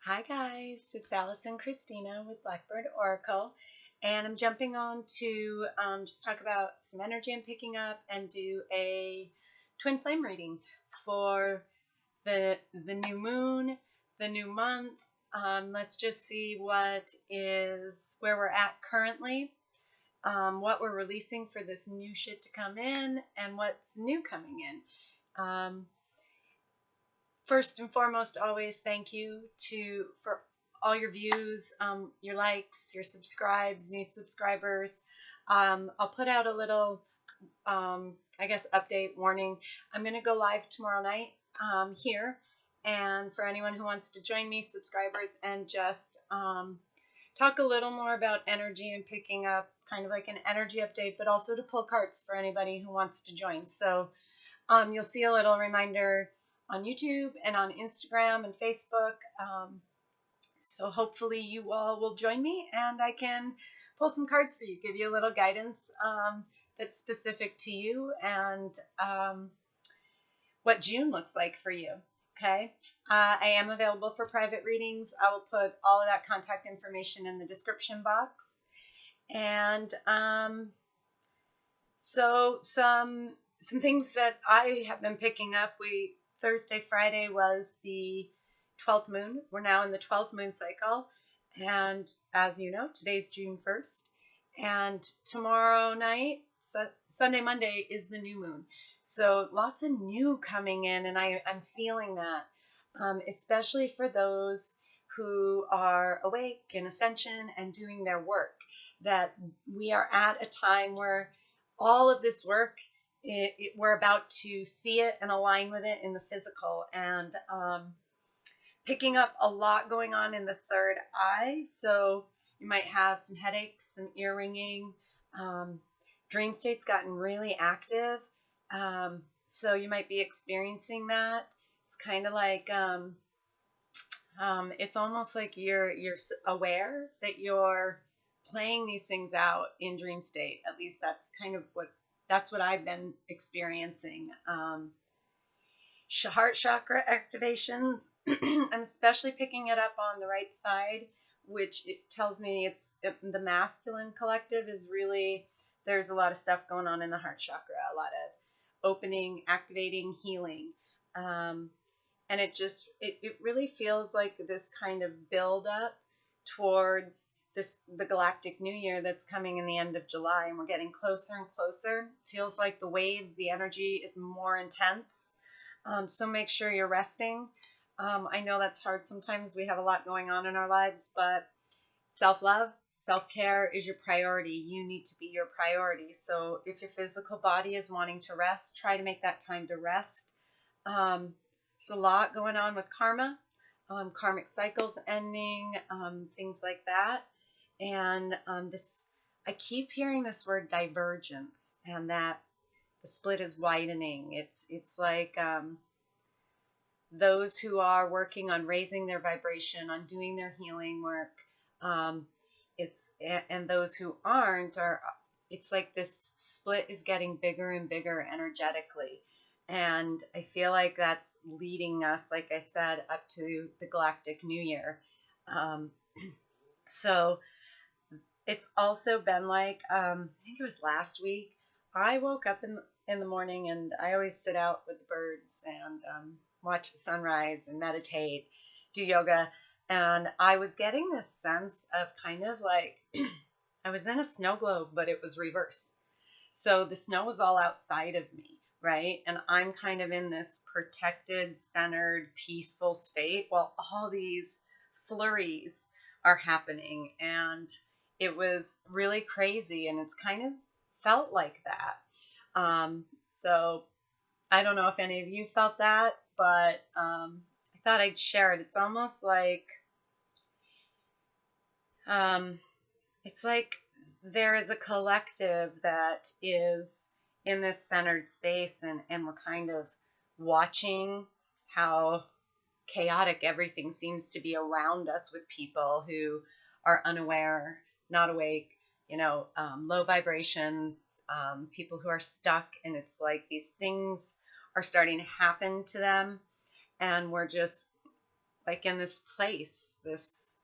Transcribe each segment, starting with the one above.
Hi guys, it's Allison Christina with Blackbird Oracle, and I'm jumping on to just talk about some energy I'm picking up and do a twin flame reading for the new moon, the new month. Let's just see where we're at currently, what we're releasing for this new shit to come in, and what's new coming in. First and foremost, always thank you for all your views, your likes, your subscribes, new subscribers. I'll put out a little, I guess, update warning. I'm going to go live tomorrow night here. And for anyone who wants to join me, subscribers, and just talk a little more about energy and picking up kind of like an energy update, but also to pull cards for anybody who wants to join. So you'll see a little reminder on YouTube and on Instagram and Facebook. So hopefully you all will join me and I can pull some cards for you, give you a little guidance that's specific to you and what June looks like for you. Okay. I am available for private readings. I will put all of that contact information in the description box. And so some things that I have been picking up. Thursday, Friday was the 12th moon. We're now in the 12th moon cycle. And as you know, today's June 1st. And tomorrow night, Sunday, Monday, is the new moon. So lots of new coming in, and I'm feeling that, especially for those who are awake in ascension and doing their work, that we are at a time where all of this work, we're about to see it and align with it in the physical, and picking up a lot going on in the third eye. So you might have some headaches, some ear ringing. Dream state's gotten really active. So you might be experiencing that. It's kind of like, it's almost like you're aware that you're playing these things out in dream state. At least that's what I've been experiencing. Heart chakra activations. I'm especially picking it up on the right side, which it tells me the masculine collective is really, there's a lot of stuff going on in the heart chakra, a lot of opening, activating, healing. And it really feels like this kind of build up towards the galactic new year that's coming in the end of July, and we're getting closer and closer. Feels like the waves, the energy is more intense. So make sure you're resting. I know that's hard sometimes. We have a lot going on in our lives, but self-love, self-care is your priority. You need to be your priority. So if your physical body is wanting to rest, try to make that time to rest. There's a lot going on with karma, karmic cycles ending, things like that. And I keep hearing this word divergence, and that the split is widening. It's like those who are working on raising their vibration, on doing their healing work, and those who aren't it's like this split is getting bigger and bigger energetically. And I feel like that's leading us, like I said, up to the galactic new year. So it's also been like, I think it was last week, I woke up in the morning, and I always sit out with the birds and watch the sunrise and meditate, do yoga. And I was getting this sense of kind of like, I was in a snow globe, but it was reverse. So the snow was all outside of me, right? And I'm kind of in this protected, centered, peaceful state while all these flurries are happening. And it was really crazy, and it's kind of felt like that. So I don't know if any of you felt that, but I thought I'd share it. It's almost like, it's like there is a collective that is in this centered space, and we're kind of watching how chaotic everything seems to be around us, with people who are unaware, not awake, low vibrations, people who are stuck, and it's like these things are starting to happen to them, and we're just like in this place, this,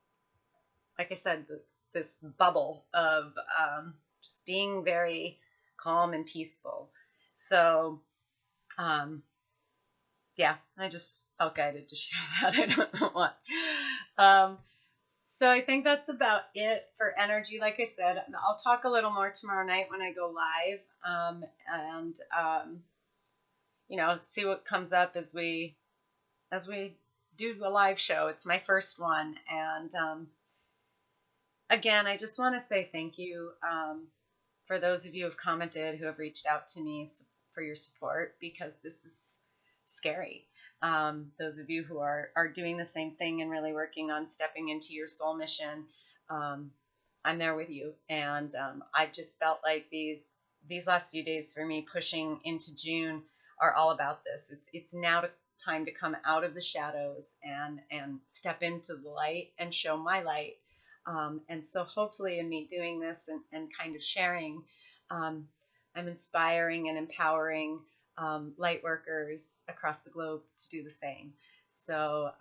like I said, this bubble of just being very calm and peaceful. So, yeah, I just felt guided to share that. I don't know what. So I think that's about it for energy. Like I said, I'll talk a little more tomorrow night when I go live, and see what comes up as we do a live show. It's my first one, and again, I just want to say thank you for those of you who have commented, who have reached out to me for your support, because this is scary. Those of you who are doing the same thing and really working on stepping into your soul mission, I'm there with you. And I've just felt like these last few days for me pushing into June are all about this. It's now time to come out of the shadows and step into the light and show my light. And so hopefully in me doing this and kind of sharing, I'm inspiring and empowering light workers across the globe to do the same. So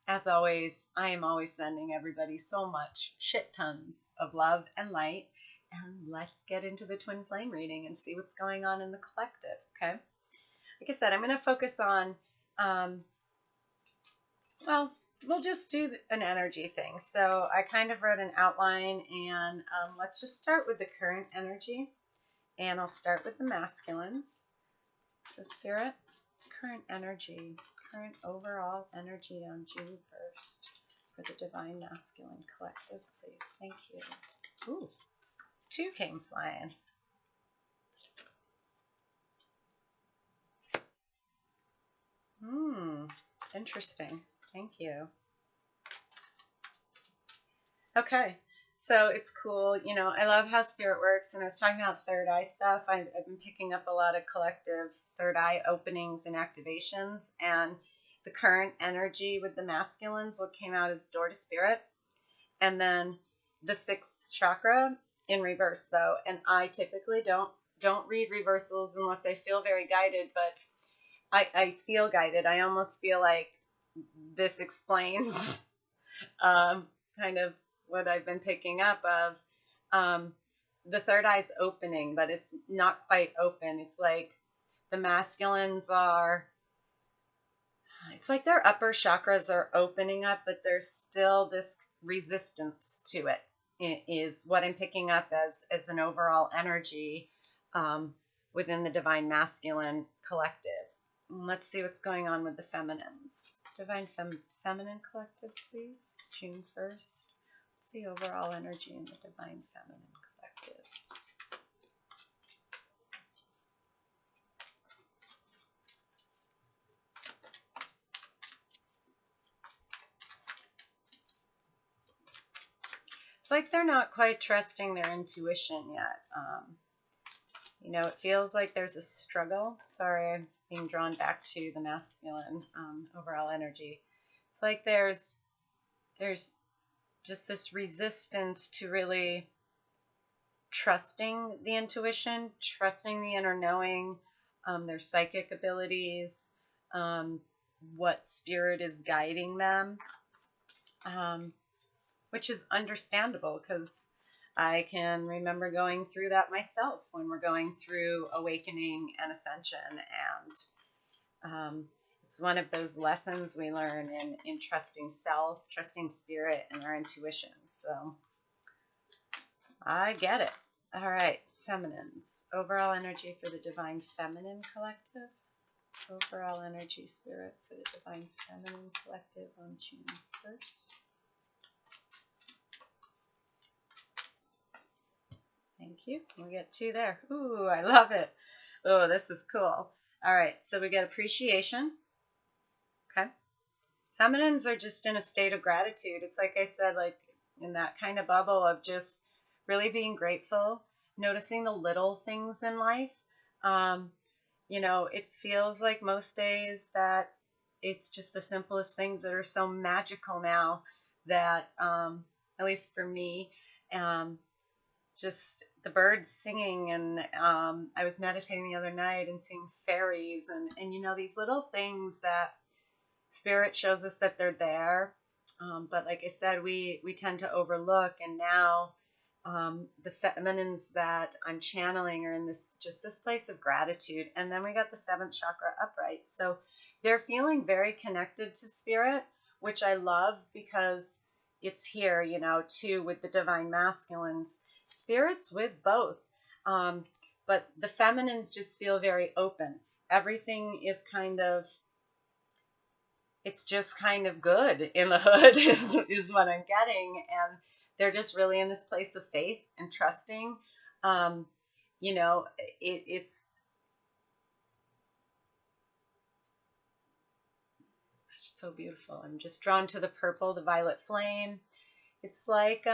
as always, I am always sending everybody so much shit tons of love and light. And let's get into the twin flame reading and see what's going on in the collective. Okay. Like I said, I'm going to focus on, well, we'll just do an energy thing. So I kind of wrote an outline, and let's just start with the current energy. And I'll start with the masculines. So Spirit, current energy, current overall energy on June 1st for the Divine Masculine Collective, please. Thank you. Ooh, 2 came flying. Interesting. Thank you. Okay. So it's cool. I love how Spirit works. And I was talking about third eye stuff. I've been picking up a lot of collective third eye openings and activations. And the current energy with the masculines, what came out is door to Spirit. And then the 6th chakra in reverse, though. And I typically don't read reversals unless I feel very guided. But I feel guided. I almost feel like this explains kind of what I've been picking up of the third eye's opening, but it's not quite open. It's like the masculines it's like their upper chakras are opening up, but there's still this resistance to it, is what I'm picking up as an overall energy within the Divine Masculine Collective. Let's see what's going on with the feminines. Divine Feminine Collective, please. June 1st. What's the overall energy in the Divine Feminine Collective? It's like they're not quite trusting their intuition yet. It feels like there's a struggle. Sorry, I'm being drawn back to the masculine overall energy. It's like there's just this resistance to really trusting the intuition, trusting the inner knowing, their psychic abilities, what spirit is guiding them, which is understandable because I can remember going through that myself when we're going through awakening and ascension. And it's one of those lessons we learn in trusting self, trusting spirit, and our intuition. So I get it. All right, feminines. Overall energy for the Divine Feminine Collective. Overall energy, spirit, for the Divine Feminine Collective on June 1st. Thank you. We get 2 there. Ooh, I love it. Oh, this is cool. All right, so we get appreciation. Okay. Feminines are just in a state of gratitude. It's like I said, like in that kind of bubble of just really being grateful, noticing the little things in life. It feels like most days that it's just the simplest things that are so magical now that, at least for me, just the birds singing, and I was meditating the other night and seeing fairies and these little things that Spirit shows us that they're there. But like I said, we tend to overlook. And now the feminines that I'm channeling are in this place of gratitude. And then we got the seventh chakra upright. So they're feeling very connected to spirit, which I love because it's here, you know, too, with the divine masculines. Spirit's with both. But the feminines just feel very open. Everything is kind of, it's just kind of good in the hood is what I'm getting. And they're just really in this place of faith and trusting. You know, it's so beautiful. I'm just drawn to the purple, the violet flame. It's like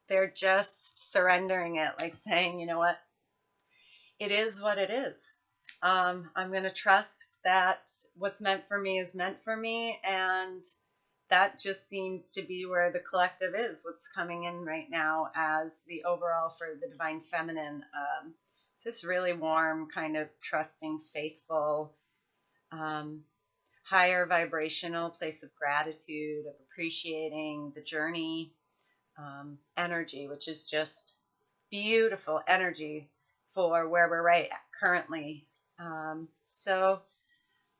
they're just surrendering it, like saying, you know what, it is what it is. I'm going to trust that what's meant for me is meant for me, and that just seems to be where the collective is, what's coming in right now as the overall for the divine feminine. It's this really warm, kind of trusting, faithful, higher vibrational place of gratitude, of appreciating the journey, energy, which is just beautiful energy for where we're right at currently. So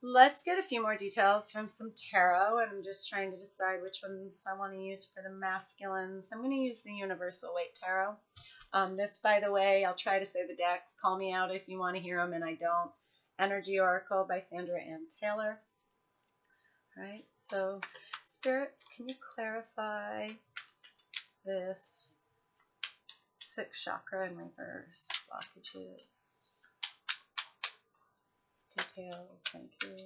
let's get a few more details from some tarot. I'm just trying to decide which ones I want to use for the masculines. I'm going to use the Universal Weight Tarot. This, by the way, I'll try to say the decks. Call me out if you want to hear them and I don't. Energy Oracle by Sandra Ann Taylor. All right, so Spirit, can you clarify this sixth chakra in reverse? Blockages. Details, thank you.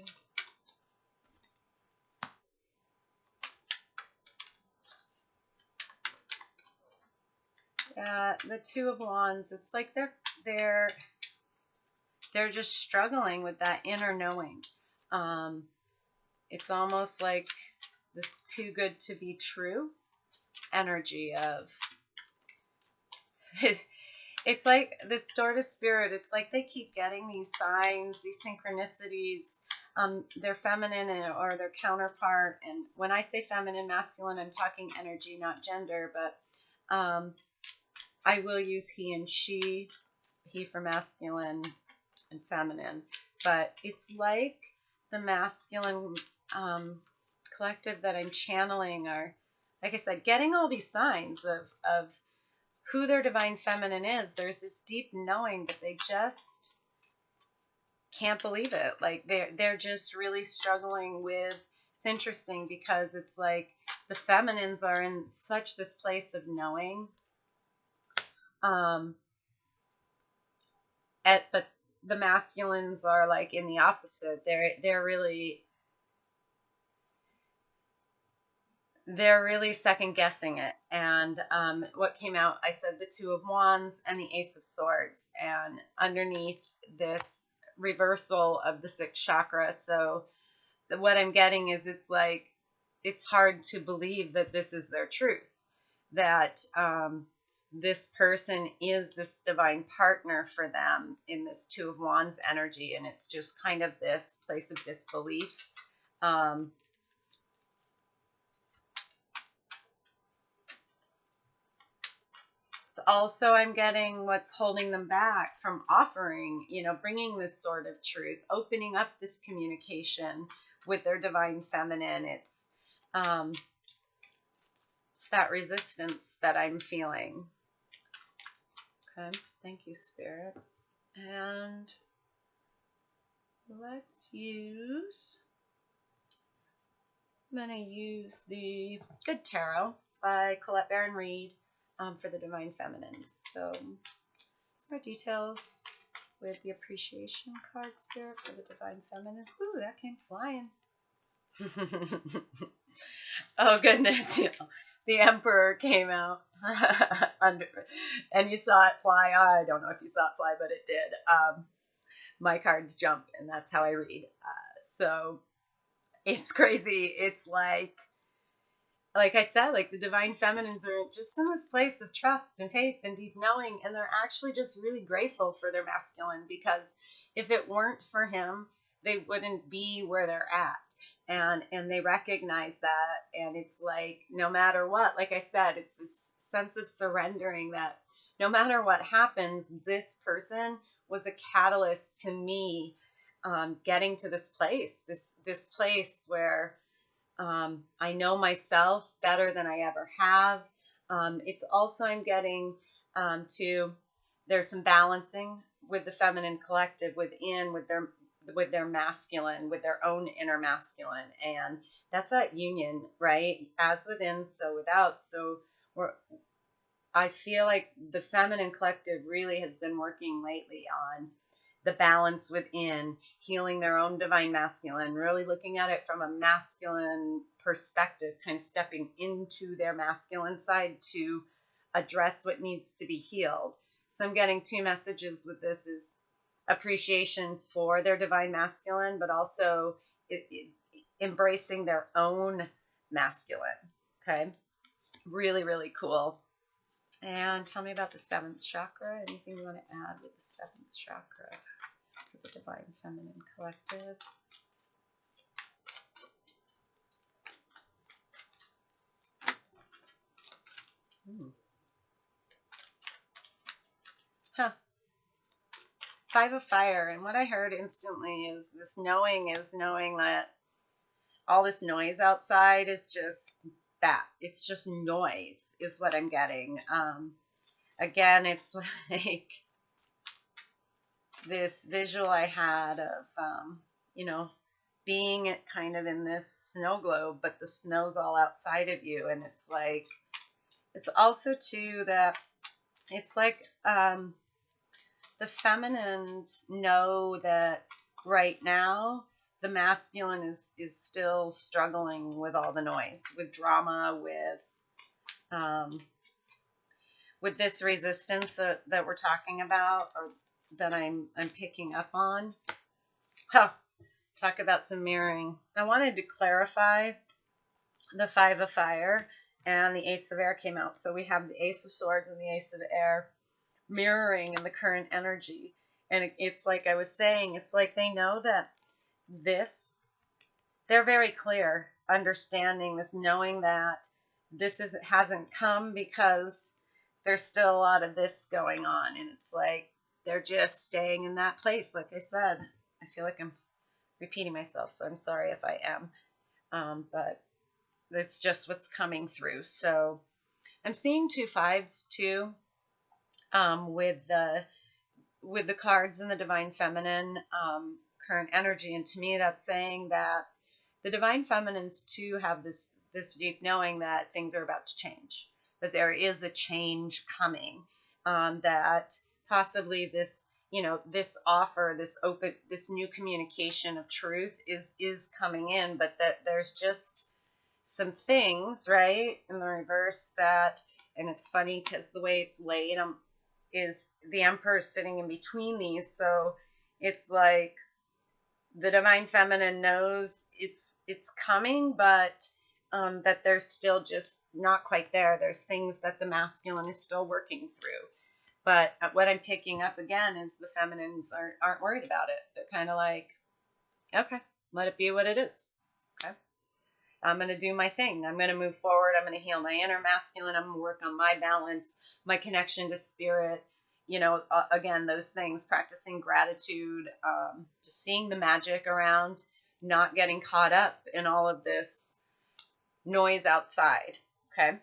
The Two of Wands, it's like they're just struggling with that inner knowing. It's almost like this too good to be true energy of it's like this door to spirit. It's like they keep getting these signs, these synchronicities, their feminine or their counterpart. And when I say feminine, masculine, I'm talking energy, not gender, but I will use he and she, he for masculine and feminine. But it's like the masculine collective that I'm channeling are, like I said, getting all these signs of who their divine feminine is. There's this deep knowing, but they just can't believe it. Like they're just really struggling with. It's interesting because it's like the feminines are in such this place of knowing, but the masculines are like in the opposite. They're really second guessing it. And what came out, I said the Two of Wands and the Ace of Swords, and underneath this reversal of the sixth chakra. So what I'm getting is it's like it's hard to believe that this is their truth, that this person is this divine partner for them in this Two of Wands energy, and it's just kind of this place of disbelief. Also, I'm getting what's holding them back from offering, bringing this sort of truth, opening up this communication with their divine feminine. It's that resistance that I'm feeling. Okay, thank you, Spirit. And let's use, I'm going to use the Good Tarot by Colette Baron Reed. For the divine feminines. So some more details with the appreciation card, Spirit, for the divine feminine. Ooh, that came flying. Oh goodness, the Emperor came out and you saw it fly. I don't know if you saw it fly, but it did. My cards jump, and that's how I read. So it's crazy. It's like I said, like the divine feminines are just in this place of trust and faith and deep knowing, and they're actually just really grateful for their masculine, because if it weren't for him, they wouldn't be where they're at. And they recognize that, and it's like, no matter what, like I said, it's this sense of surrendering that no matter what happens, this person was a catalyst to me getting to this place, this place where I know myself better than I ever have. It's also, I'm getting to, there's some balancing with the feminine collective within, with their masculine, with their own inner masculine. And that's that union, right? As within, so without. So I feel like the feminine collective really has been working lately on the balance within, healing their own divine masculine, really looking at it from a masculine perspective, kind of stepping into their masculine side to address what needs to be healed. So I'm getting two messages with this: is appreciation for their divine masculine, but also embracing their own masculine. Okay. Really, really cool. And tell me about the 7th chakra. Anything you want to add with the 7th chakra for the divine feminine collective? Huh. 5 of fire. And what I heard instantly is knowing that all this noise outside is just that. It's just noise is what I'm getting. Again, it's like this visual I had of, being kind of in this snow globe, but the snow's all outside of you. And it's like, it's also too that it's like, the feminines know that right now the masculine is still struggling with all the noise, with drama, with this resistance that we're talking about, or that I'm picking up on. Talk about some mirroring. I wanted to clarify the 5 of fire, and the Ace of Air came out. So we have the Ace of Swords and the Ace of Air mirroring in the current energy. And it's like I was saying, it's like they know that they're very clear, understanding this, knowing that this hasn't come because there's still a lot of this going on. And it's like they're just staying in that place. Like I said, I feel like I'm repeating myself, so I'm sorry if I am. But it's just what's coming through. So I'm seeing 2 5s too, with the cards in the divine feminine current energy. And to me, that's saying that the divine feminines too have this deep knowing that things are about to change, that there is a change coming, that possibly this, this offer, this new communication of truth is coming in, but that there's just some things, right, in the reverse that, and it's funny because the way it's laid is the Emperor sitting in between these. So it's like the divine feminine knows it's coming, but that there's still just not quite there. There's things that the masculine is still working through. But what I'm picking up again is the feminines aren't worried about it. They're kind of like, okay, let it be what it is. Okay, I'm going to do my thing. I'm going to move forward. I'm going to heal my inner masculine. I'm going to work on my balance, my connection to spirit. Again, those things, practicing gratitude, just seeing the magic around, not getting caught up in all of this noise outside. Okay.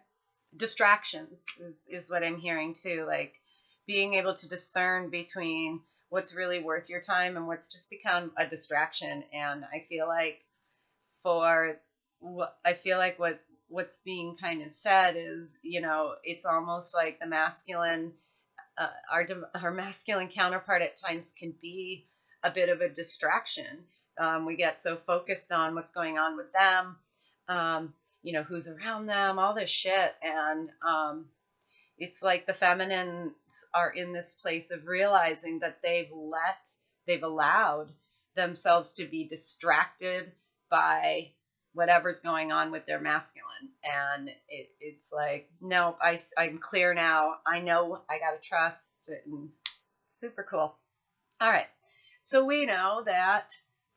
Distractions is what I'm hearing too. Like being able to discern between what's really worth your time and what's just become a distraction. And I feel like what's being kind of said is, it's almost like the masculine, our masculine counterpart at times can be a bit of a distraction. We get so focused on what's going on with them, who's around them, all this shit. And it's like the feminines are in this place of realizing that they've allowed themselves to be distracted by whatever's going on with their masculine. And it's like, nope, I'm clear now. I know I got to trust. And super cool. All right. So we know that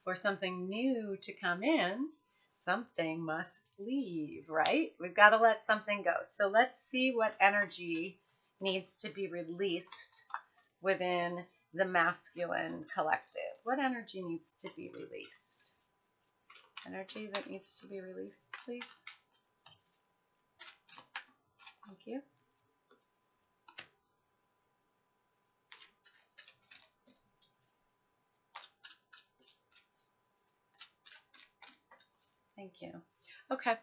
for something new to come in, something must leave, right? We've got to let something go. So let's see what energy needs to be released within the masculine collective. What energy needs to be released? Energy that needs to be released, please. Thank you. Thank you. Okay.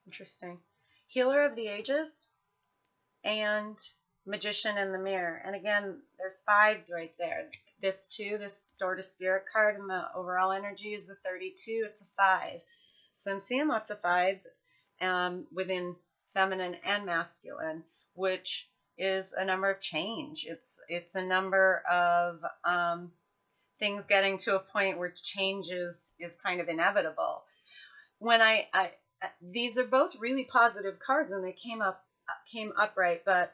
Interesting. Healer of the Ages and Magician in the Mirror. And again, there's fives right there. This 2, this Door to Spirit card, and the overall energy is a 32. It's a 5. So I'm seeing lots of fives within feminine and masculine, which is a number of change. It's a number of things getting to a point where change is kind of inevitable. When these are both really positive cards, and they came upright, but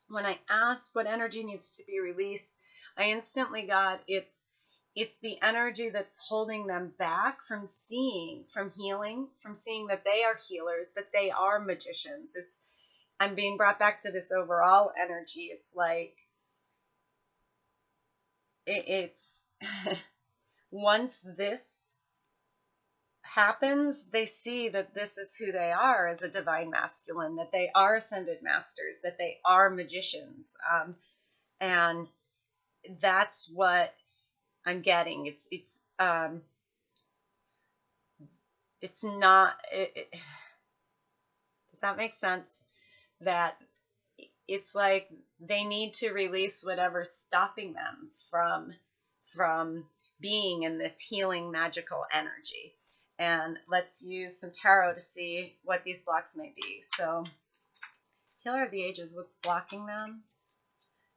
when I asked what energy needs to be released, I instantly got it's the energy that's holding them back from healing, from seeing that they are healers, that they are magicians. I'm being brought back to this overall energy. It's like it's once this happens, they see that this is who they are as a divine masculine, that they are ascended masters, that they are magicians, and that's what I'm getting. It's not. Does that make sense? That it's like they need to release whatever's stopping them from being in this healing magical energy. And let's use some tarot to see what these blocks may be. So, Healer of the Ages, what's blocking them?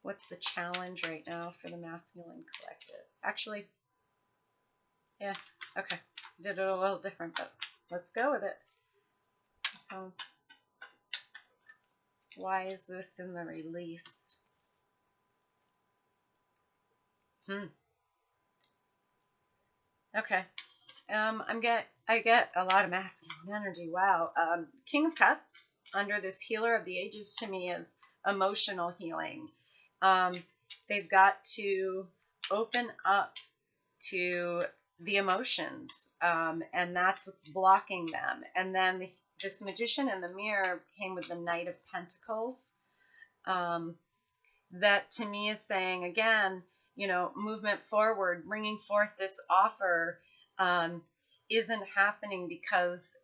What's the challenge right now for the masculine collective? Actually, yeah, okay. Did it a little different, but let's go with it. Why is this in the release? Okay. I get a lot of masculine energy. Wow. King of Cups under this Healer of the Ages to me is emotional healing. They've got to open up to the emotions, and that's what's blocking them. And then this Magician in the Mirror came with the Knight of Pentacles. That to me is saying, again, movement forward, bringing forth this offer isn't happening because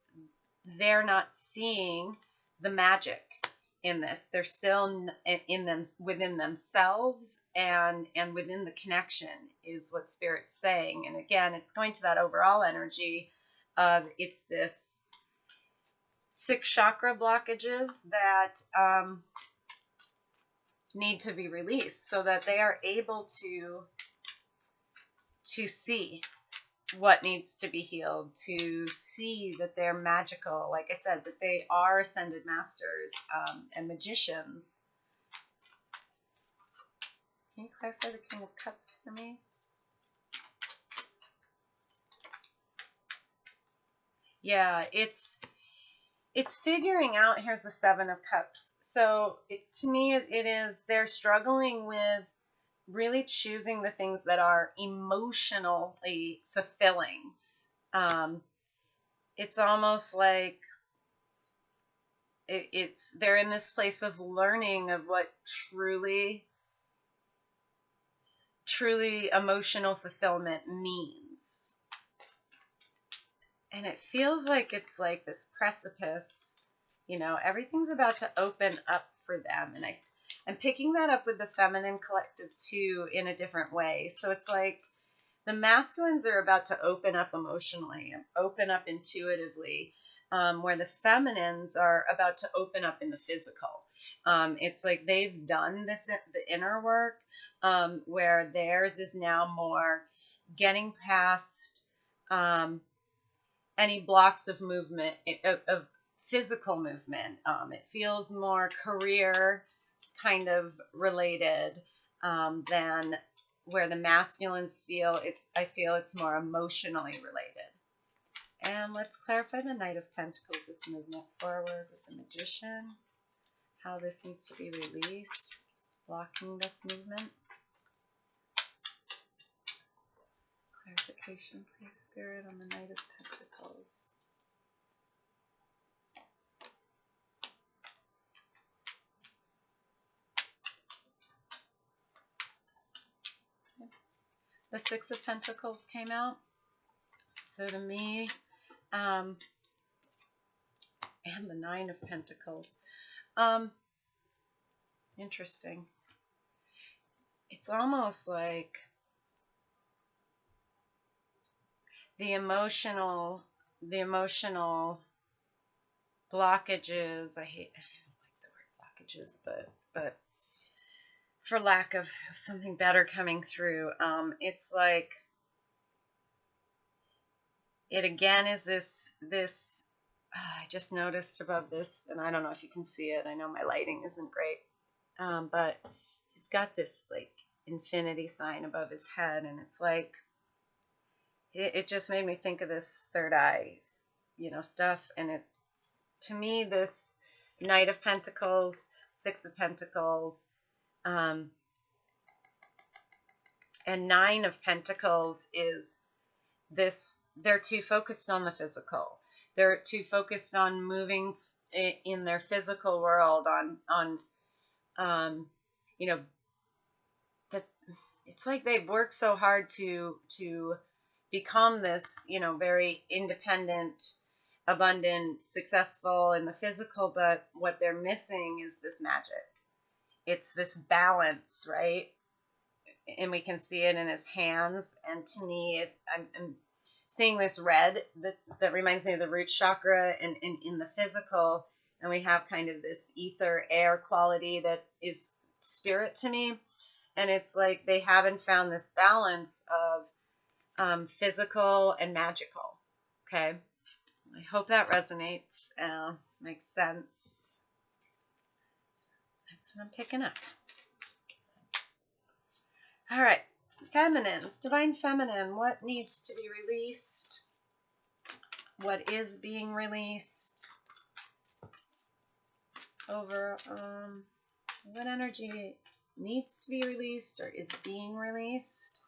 they're not seeing the magic in this. They're still within themselves and within the connection is what Spirit's saying. And again, it's going to that overall energy of it's this 6 chakra blockages that need to be released so that they are able to see what needs to be healed, to see that they're magical, like I said, that they are ascended masters and magicians. Can you clarify the King of Cups for me? Yeah, it's figuring out. Here's the 7 of Cups. So to me, it is they're struggling with really choosing the things that are emotionally fulfilling. It's almost like they're in this place of learning of what truly emotional fulfillment means. And it feels like it's like this precipice, everything's about to open up for them. And I'm picking that up with the feminine collective too in a different way. So it's like the masculines are about to open up emotionally, open up intuitively, where the feminines are about to open up in the physical. It's like they've done the inner work, where theirs is now more getting past any blocks of movement, of physical movement. It feels more career kind of related than where the masculines feel I feel it's more emotionally related. And let's clarify the Knight of Pentacles, this movement forward with the Magician, how this needs to be released, it's blocking this movement. Clarification, please, Spirit, on the Knight of Pentacles. The Six of Pentacles came out. So to me, and the Nine of Pentacles. Interesting. It's almost like the emotional blockages. I don't like the word blockages, but for lack of something better coming through, it's like it again is this I just noticed above this, and I don't know if you can see it. I know my lighting isn't great, but he's got this like infinity sign above his head, and it's like it just made me think of this third eye, stuff. And it, to me, this Knight of Pentacles, Six of Pentacles, and Nine of Pentacles is this. They're too focused on the physical. They're too focused on moving in their physical world, on that it's like they've worked so hard to become this, very independent, abundant, successful in the physical, but what they're missing is this magic. It's this balance, right? And we can see it in his hands. And to me, I'm seeing this red that reminds me of the root chakra and in the physical. And we have kind of this ether air quality that is spirit to me. And it's like they haven't found this balance of physical and magical. Okay. I hope that resonates. Makes sense. That's what I'm picking up. All right. Feminines, divine feminine, what needs to be released? What is being released? Over, what energy needs to be released or is being released?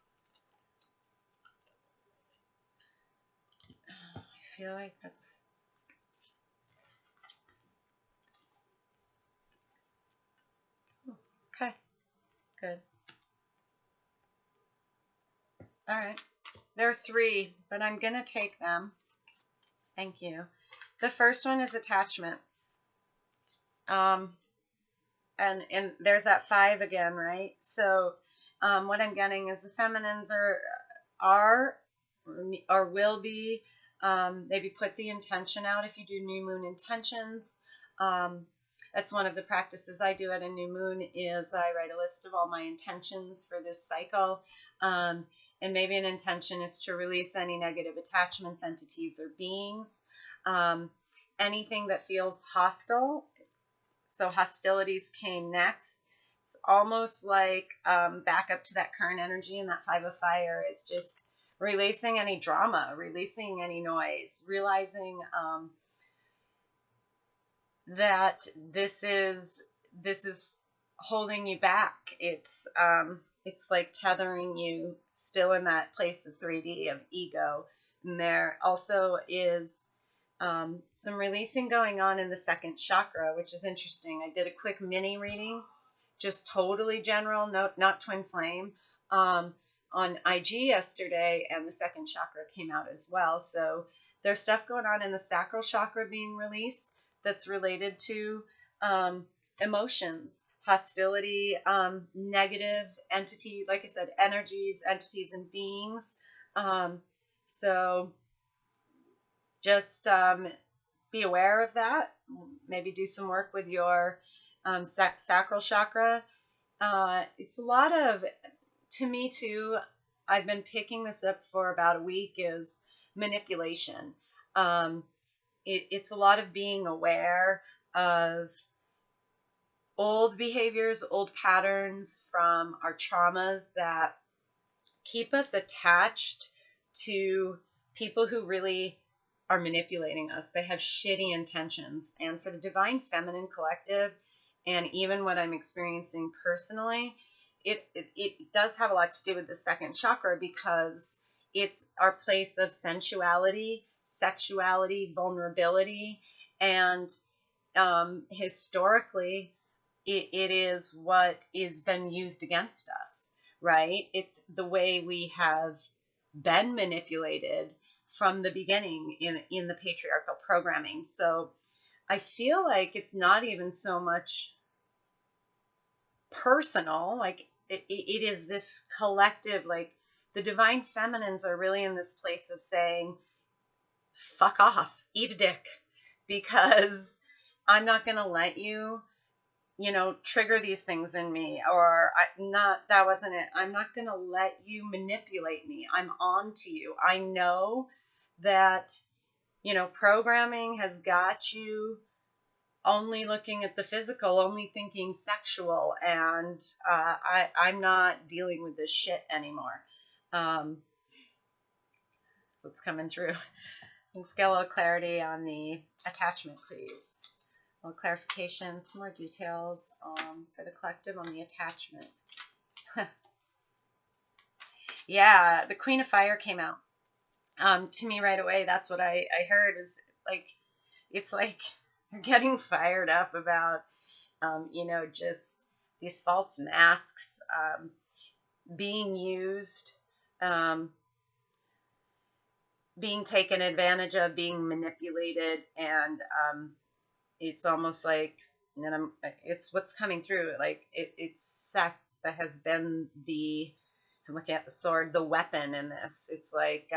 I feel like that's... Okay, good. All right. There are three, but I'm going to take them. Thank you. The first one is attachment. And there's that 5 again, right? So what I'm getting is the feminines are or will be, maybe put the intention out if you do new moon intentions. That's one of the practices I do at a new moon is I write a list of all my intentions for this cycle. And maybe an intention is to release any negative attachments, entities, or beings. Anything that feels hostile. So hostilities came next. It's almost like back up to that current energy, and that 5 of fire is just releasing any drama, releasing any noise, realizing that this is holding you back. It's like tethering you still in that place of 3D of ego. And there also is some releasing going on in the second chakra, which is interesting. I did a quick mini reading, just totally general, not twin flame, on IG yesterday, and the second chakra came out as well. So there's stuff going on in the sacral chakra being released that's related to emotions, hostility, negative entity, like I said, energies, entities, and beings. So just be aware of that. Maybe do some work with your sacral chakra. It's a lot of, to me too, I've been picking this up for about a week, is manipulation. It's a lot of being aware of old behaviors, old patterns from our traumas that keep us attached to people who really are manipulating us. They have shitty intentions. And for the Divine Feminine Collective, and even what I'm experiencing personally, it does have a lot to do with the second chakra, because it's our place of sensuality, sexuality, vulnerability, and historically, it is what is been used against us, right? It's the way we have been manipulated from the beginning in the patriarchal programming. So I feel like it's not even so much personal, like it is this collective, like the divine feminines are really in this place of saying, fuck off, eat a dick, because I'm not going to let you, trigger these things in me, or that wasn't it. I'm not going to let you manipulate me. I'm on to you. I know that, programming has got you only looking at the physical, only thinking sexual, and I'm not dealing with this shit anymore. So it's coming through. Let's get a little clarity on the attachment, please. A little clarification, some more details for the collective on the attachment. Yeah, the Queen of Fire came out. To me right away, that's what I heard, is like, it's like you're getting fired up about, just these false masks being used, being taken advantage of, being manipulated, and it's almost like, and it's what's coming through, like it's sex that has been I'm looking at the sword, the weapon in this. It's like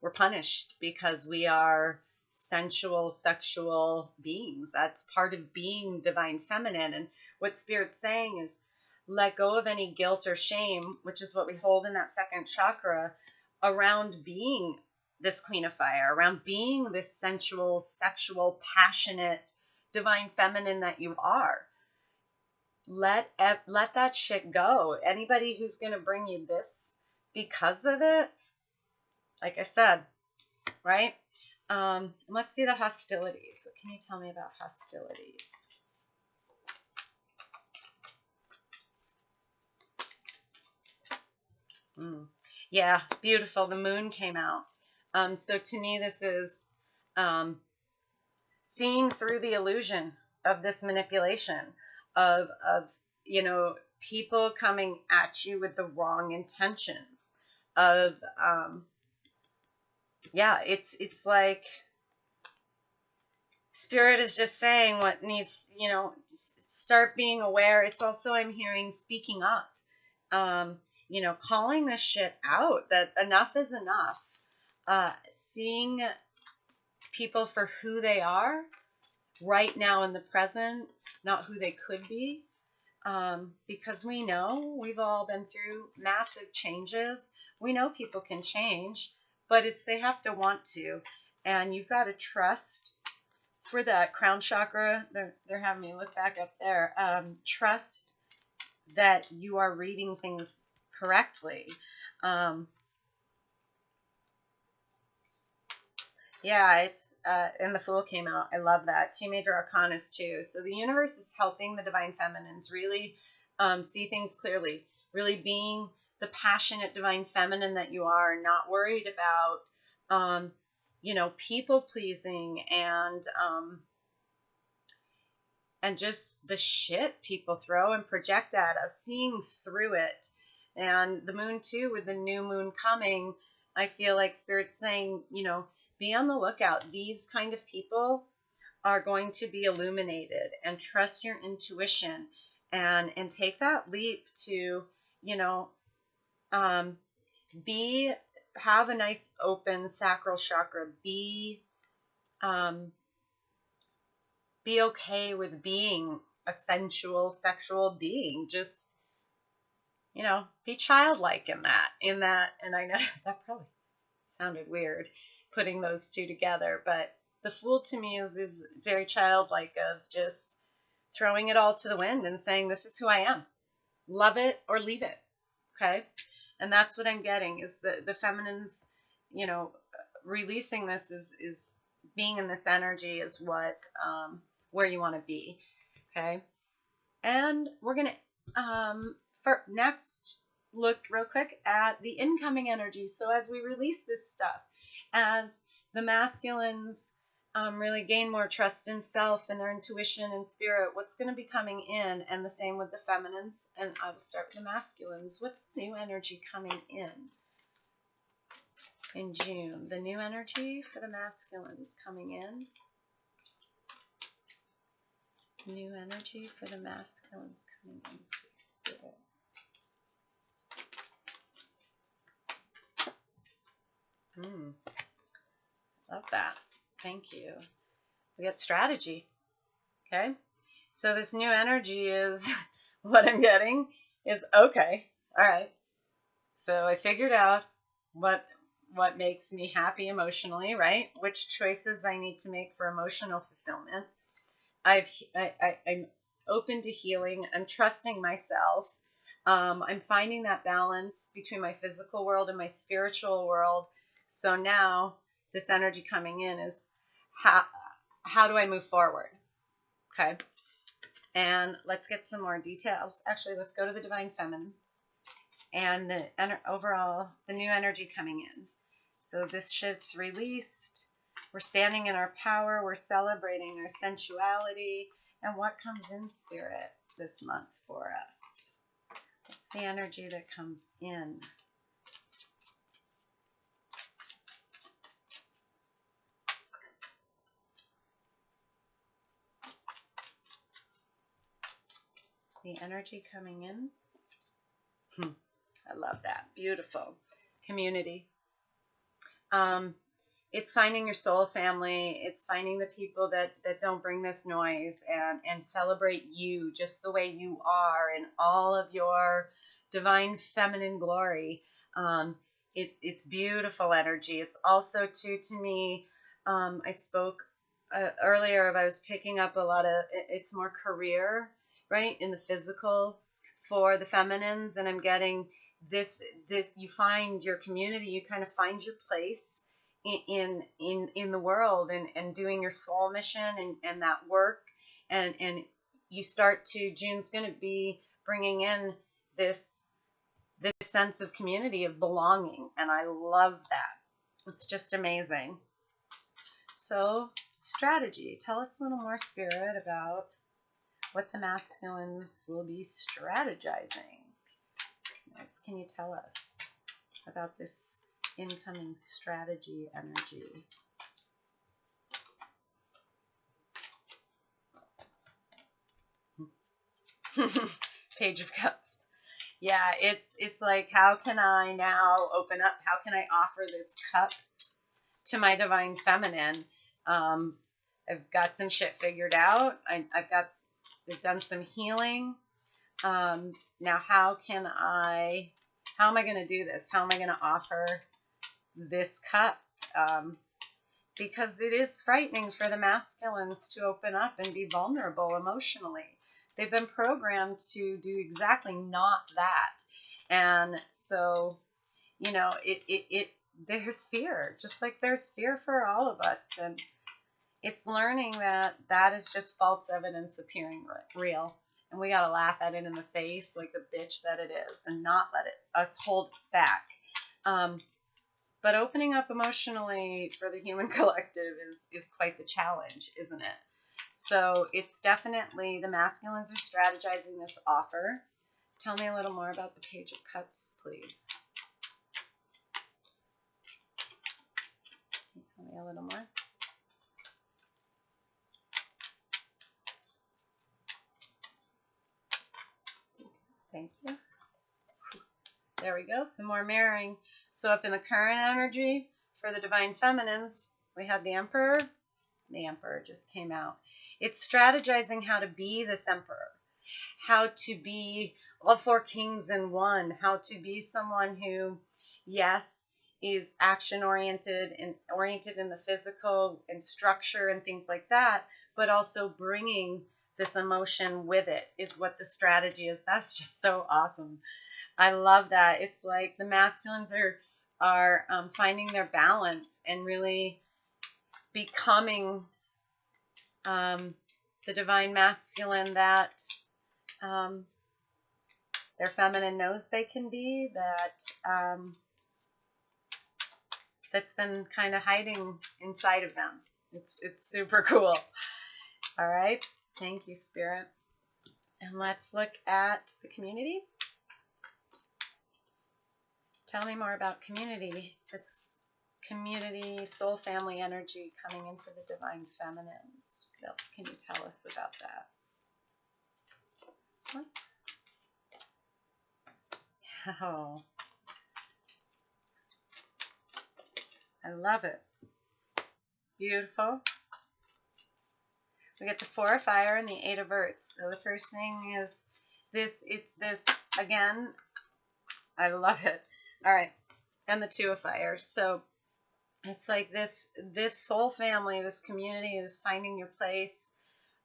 we're punished because we are sensual, sexual beings. That's part of being divine feminine. And what Spirit's saying is, let go of any guilt or shame, which is what we hold in that second chakra, around being this Queen of Fire, around being this sensual, sexual, passionate, divine feminine that you are. Let that shit go. Anybody who's going to bring you this because of it, like I said, right? Let's see the hostilities. So can you tell me about hostilities? Yeah, beautiful. The moon came out. So to me, this is seeing through the illusion of this manipulation of people coming at you with the wrong intentions of it's like Spirit is just saying what needs, start being aware. It's also, I'm hearing, speaking up, calling this shit out, that enough is enough, seeing people for who they are right now in the present, not who they could be, because we know we've all been through massive changes. We know people can change, but they have to want to, and you've got to trust. It's where that crown chakra, they're having me look back up there. Trust that you are reading things correctly. Yeah, it's and the Fool came out. I love that. Two major arcanas too. So the universe is helping the divine feminines really see things clearly, really being the passionate divine feminine that you are, not worried about people pleasing and just the shit people throw and project at us, seeing through it. And the moon too, with the new moon coming, I feel like Spirit's saying, be on the lookout. These kind of people are going to be illuminated, and trust your intuition and take that leap to, have a nice open sacral chakra. Be okay with being a sensual, sexual being. Just, be childlike in that. And I know that probably sounded weird, putting those two together, but the Fool to me is very childlike, of just throwing it all to the wind and saying, this is who I am. Love it or leave it. Okay. And that's what I'm getting is the feminines, you know, releasing this is being in this energy is what where you want to be. Okay. And we're going to for next look real quick at the incoming energy. So as we release this stuff, as the masculines really gain more trust in self and their intuition and spirit, what's going to be coming in, and the same with the feminines. And I will start with the masculines. What's the new energy coming in June? The new energy for the masculines coming in. New energy for the masculines coming in, spirit. Love that. Thank you. We got strategy. Okay. So this new energy is what I'm getting is okay. All right. So I figured out what makes me happy emotionally, right? Which choices I need to make for emotional fulfillment. I'm open to healing. I'm trusting myself. I'm finding that balance between my physical world and my spiritual world. So now this energy coming in is how do I move forward? Okay. And let's get some more details. Actually, let's go to the Divine Feminine and the overall, the new energy coming in. So this shit's released. We're standing in our power. We're celebrating our sensuality. And what comes in, Spirit, this month for us? What's the energy that comes in? The energy coming in. I love that. Beautiful. Community. It's finding your soul family. It's finding the people that don't bring this noise and celebrate you just the way you are in all of your divine feminine glory. It's beautiful energy. It's also too, to me, I spoke earlier of I was picking up a lot of, it's more career, right, in the physical for the feminines, and I'm getting this you find your community, you kind of find your place in the world and doing your soul mission and that work, and you start to, June's going to be bringing in this sense of community, of belonging, and I love that. It's just amazing. So strategy, tell us a little more, Spirit, about what the masculines will be strategizing. What can you tell us about this incoming strategy energy? Page of Cups. Yeah, it's like, how can I now open up? How can I offer this cup to my divine feminine? I've got some shit figured out. I've done some healing. Now how am I going to do this? How am I going to offer this cup? Because it is frightening for the masculines to open up and be vulnerable emotionally. They've been programmed to do exactly not that. And so, you know, there's fear, just like there's fear for all of us. And it's learning that is just false evidence appearing real. And we got to laugh at it in the face like the bitch that it is and not let us hold back. But opening up emotionally for the human collective is quite the challenge, isn't it? So it's definitely, the masculines are strategizing this offer. Tell me a little more about the Page of Cups, please. Can you tell me a little more? Thank you. There we go. Some more mirroring. So up in the current energy for the divine feminines, we had the Emperor. The Emperor just came out. It's strategizing how to be this Emperor, how to be all four kings in one, how to be someone who, yes, is action-oriented and oriented in the physical and structure and things like that, but also bringing this emotion with it is what the strategy is. That's just so awesome. I love that. It's like the masculines are finding their balance and really becoming the divine masculine that their feminine knows they can be, that's been kind of hiding inside of them. It's super cool. All right. Thank you, Spirit. And let's look at the community. Tell me more about community. This community, soul family energy coming in for the divine feminines. What else can you tell us about that? This one? Oh, I love it. Beautiful. We get the 4 of fire and the 8 of earth. So the first thing is this, again, I love it. All right. And the 2 of fire. So it's like this soul family, this community is finding your place.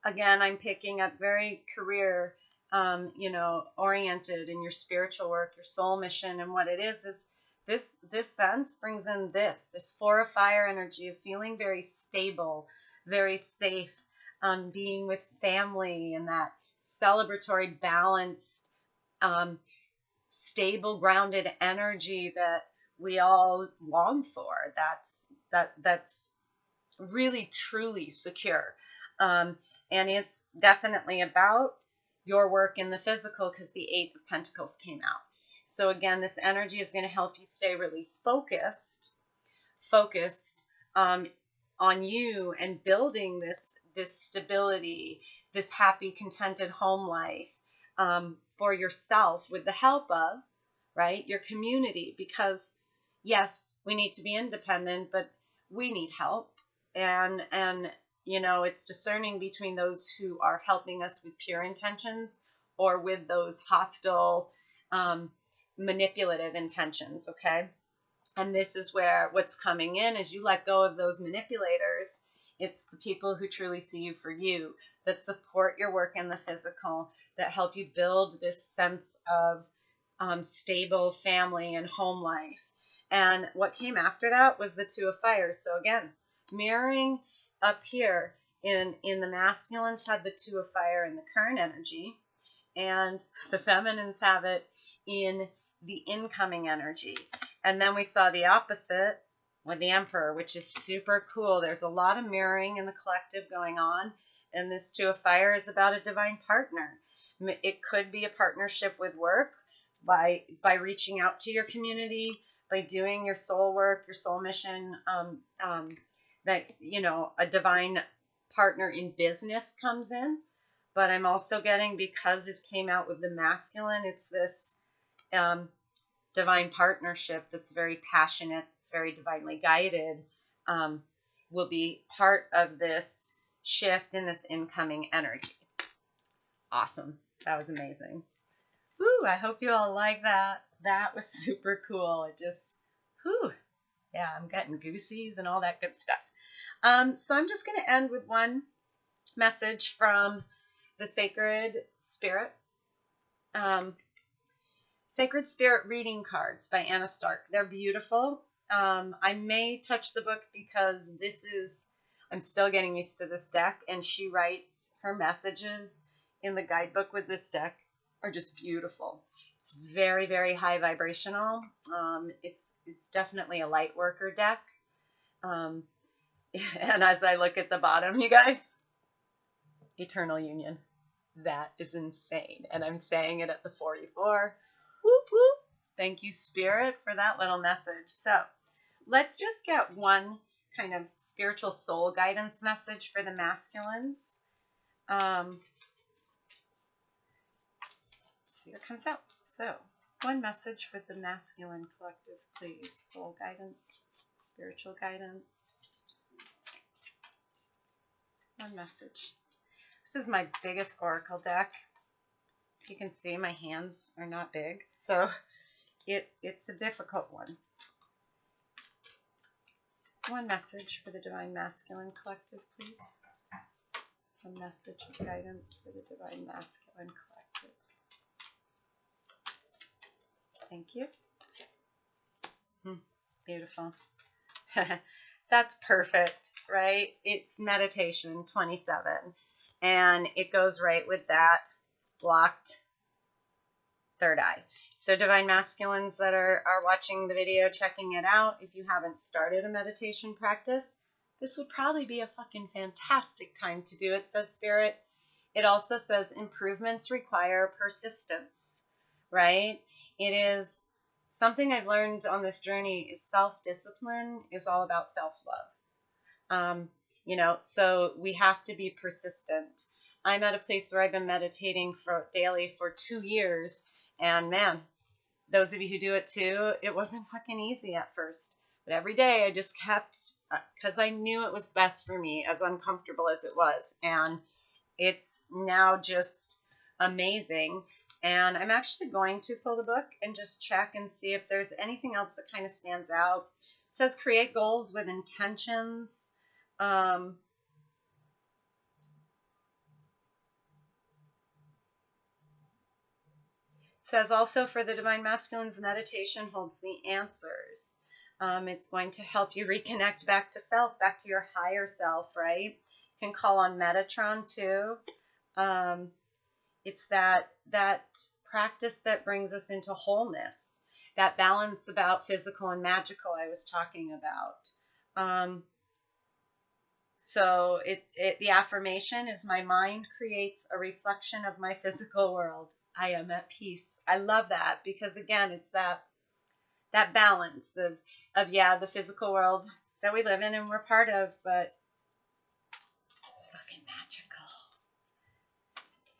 Again, I'm picking up very career, oriented in your spiritual work, your soul mission. And what it is this sense brings in this 4 of fire energy of feeling very stable, very safe, being with family and that celebratory, balanced, stable, grounded energy that we all long for. That's really, truly secure. And it's definitely about your work in the physical because the 8 of Pentacles came out. So again, this energy is going to help you stay really focused on you and building this stability, this happy, contented home life for yourself with the help of, right, your community. Because yes, we need to be independent, but we need help. And it's discerning between those who are helping us with pure intentions or with those hostile, manipulative intentions, okay? And this is where what's coming in as you let go of those manipulators. It's the people who truly see you for you, that support your work in the physical, that help you build this sense of stable family and home life. And what came after that was the 2 of fire. So again, mirroring up here in the masculines had the 2 of fire in the current energy, and the feminines have it in the incoming energy. And then we saw the opposite with the Emperor, which is super cool. There's a lot of mirroring in the collective going on. And this 2 of fire is about a divine partner. It could be a partnership with work by reaching out to your community, by doing your soul work, your soul mission, that, a divine partner in business comes in. But I'm also getting, because it came out with the masculine, it's this divine partnership that's very passionate, it's very divinely guided, will be part of this shift in this incoming energy. Awesome. That was amazing. Woo, I hope you all like that. That was super cool. It just, yeah, I'm getting goosies and all that good stuff. So I'm just going to end with one message from the Sacred Spirit. Sacred Spirit Reading Cards by Anna Stark. They're beautiful. I may touch the book because I'm still getting used to this deck, and she writes her messages in the guidebook with this deck are just beautiful. It's very, very high vibrational. It's definitely a light worker deck. And as I look at the bottom, you guys, Eternal Union. That is insane. And I'm saying it at the 44. Whoop, whoop. Thank you, Spirit, for that little message. So let's just get one kind of spiritual soul guidance message for the masculines. Let's see what comes out. So one message for the masculine collective, please. Soul guidance, spiritual guidance. One message. This is my biggest oracle deck. You can see my hands are not big, so it's a difficult one. One message for the Divine Masculine Collective, please. One message of guidance for the Divine Masculine Collective. Thank you. Beautiful. That's perfect, right? It's meditation 27, and it goes right with that blocked third eye. So divine masculines that are watching the video, checking it out, if you haven't started a meditation practice, this would probably be a fucking fantastic time to do it, says Spirit. It also says improvements require persistence, right? It is something I've learned on this journey is self-discipline is all about self-love. So we have to be persistent. I'm at a place where I've been meditating daily for 2 years, and man, those of you who do it too, it wasn't fucking easy at first. But every day I just kept, because I knew it was best for me, as uncomfortable as it was. And it's now just amazing. And I'm actually going to pull the book and just check and see if there's anything else that kind of stands out. It says create goals with intentions. It says also for the Divine Masculines, meditation holds the answers. It's going to help you reconnect back to self, back to your higher self, right? You can call on Metatron too. It's that practice that brings us into wholeness, that balance about physical and magical I was talking about. So the affirmation is my mind creates a reflection of my physical world. I am at peace. I love that because again, it's that balance of the physical world that we live in and we're part of, but it's fucking magical.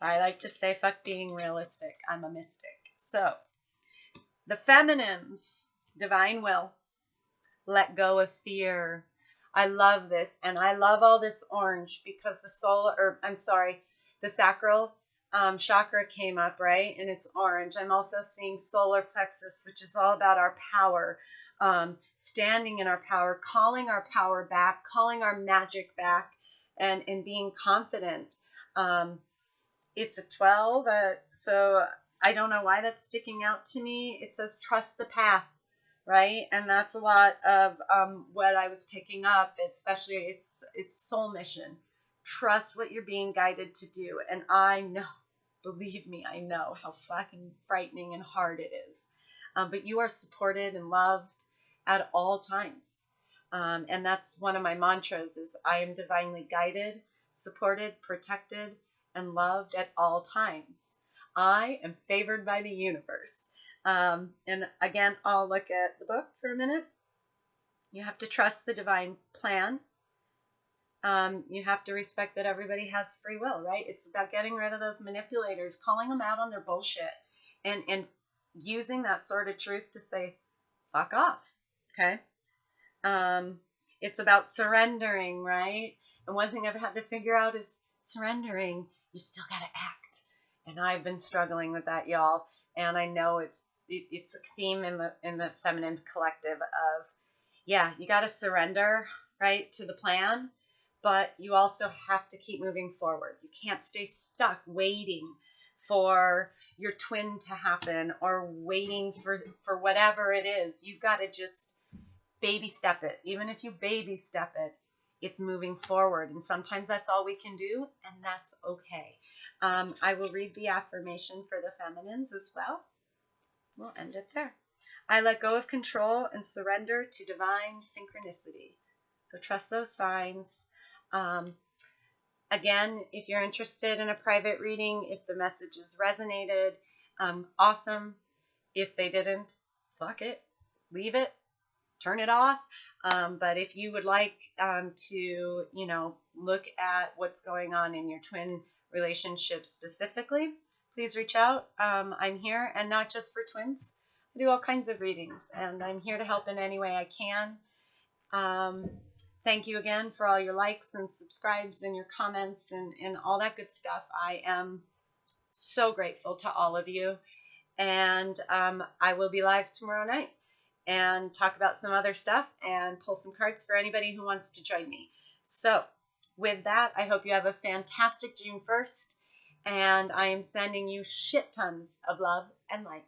I like to say fuck being realistic. I'm a mystic. So the feminines, divine will, let go of fear. I love this, and I love all this orange because the sacral chakra came up, right? And it's orange. I'm also seeing solar plexus, which is all about our power, standing in our power, calling our power back, calling our magic back, and being confident. It's a 12, so I don't know why that's sticking out to me. It says trust the path, right? And that's a lot of what I was picking up, especially it's soul mission. Trust what you're being guided to do. And I know, believe me, I know how fucking frightening and hard it is. But you are supported and loved at all times. And that's one of my mantras is I am divinely guided, supported, protected, and loved at all times. I am favored by the universe. And again, I'll look at the book for a minute. You have to trust the divine plan. You have to respect that everybody has free will, right? It's about getting rid of those manipulators, calling them out on their bullshit, and using that sort of truth to say, fuck off, okay? It's about surrendering, right? And one thing I've had to figure out is surrendering. You still got to act. And I've been struggling with that, y'all. And I know it's a theme in the feminine collective of, you got to surrender, right, to the plan. But you also have to keep moving forward. You can't stay stuck waiting for your twin to happen or waiting for whatever it is. You've got to just baby step it. Even if you baby step it, it's moving forward. And sometimes that's all we can do, and that's okay. I will read the affirmation for the feminines as well. We'll end it there. I let go of control and surrender to divine synchronicity. So trust those signs. Again, if you're interested in a private reading, if the messages resonated, awesome. If they didn't, fuck it, leave it, turn it off. But if you would like to, look at what's going on in your twin relationship specifically, please reach out. I'm here, and not just for twins. I do all kinds of readings, and I'm here to help in any way I can. Thank you again for all your likes and subscribes and your comments and all that good stuff. I am so grateful to all of you. And I will be live tomorrow night and talk about some other stuff and pull some cards for anybody who wants to join me. So with that, I hope you have a fantastic June 1st. And I am sending you shit tons of love and light.